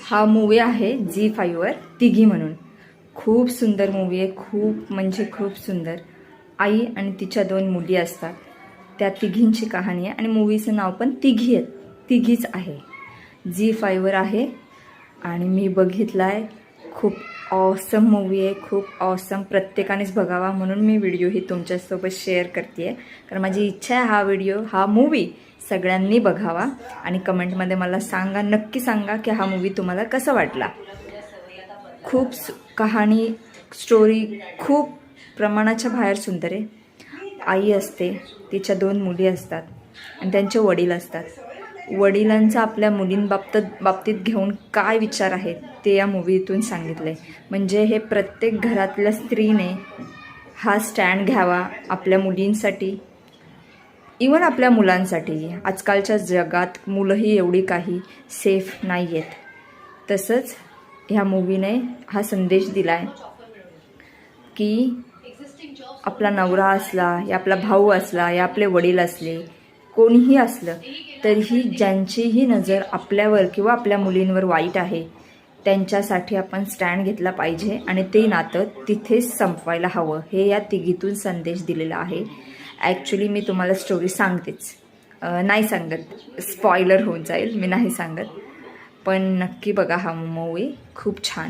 हा मूवी आहे झी5वर तिघी म्हणून. खूप सुंदर मूवी आहे, खूप म्हणजे खूप सुंदर. आई आणि तिच्या 2 मुली असतात, त्या तिघींची कहाणी आहे आणि मूवीचं नाव पण तिघीच आहे. झी5वर आहे आणि मी बघितला आहे. खूप ऑसम मूवी आहे, खूप ऑसम. प्रत्येकानेच बघावा म्हणून मी व्हिडिओ ही तुमच्यासोबत शेअर करते आहे, कारण माझी इच्छा आहे हा मूवी सगळ्यांनी बघावा आणि कमेंटमध्ये मला सांगा, नक्की सांगा की हा मूवी तुम्हाला कसा वाटला. खूप कहाणी, स्टोरी खूप प्रमाणाच्या बाहेर सुंदर आहे. आई असते, तिच्या 2 मुली असतात आणि त्यांचे वडील असतात. वडिलांचा आपल्या मुलींबाबतीत घेऊन काय विचार आहेत ते या मूवीतून सांगितलं आहे. म्हणजे हे प्रत्येक घरातल्या स्त्रीने हा स्टँड घ्यावा आपल्या मुलींसाठी, इवन आपल्या मुलांसाठी. आजकालच्या जगात मुलंही एवढी काही सेफ नाही आहेत. तसंच ह्या मूवीने हा संदेश दिला आहे की आपला नवरा असला या आपला भाऊ असला या आपले वडील असले, कोणीही असलं तरीही ज्यांचीही नजर आपल्यावर किंवा आपल्या मुलींवर वाईट आहे त्यांच्यासाठी आपण स्टँड घेतला पाहिजे आणि ते नातं तिथेच संपवायला हवं, हे या तिघीतून संदेश दिलेला आहे. ॲक्च्युली मी तुम्हाला स्टोरी सांगतेच, नाही सांगत, स्पॉइलर होऊन जाईल, मी नाही सांगत. पण नक्की बघा हा मूवी, खूप छान आहे.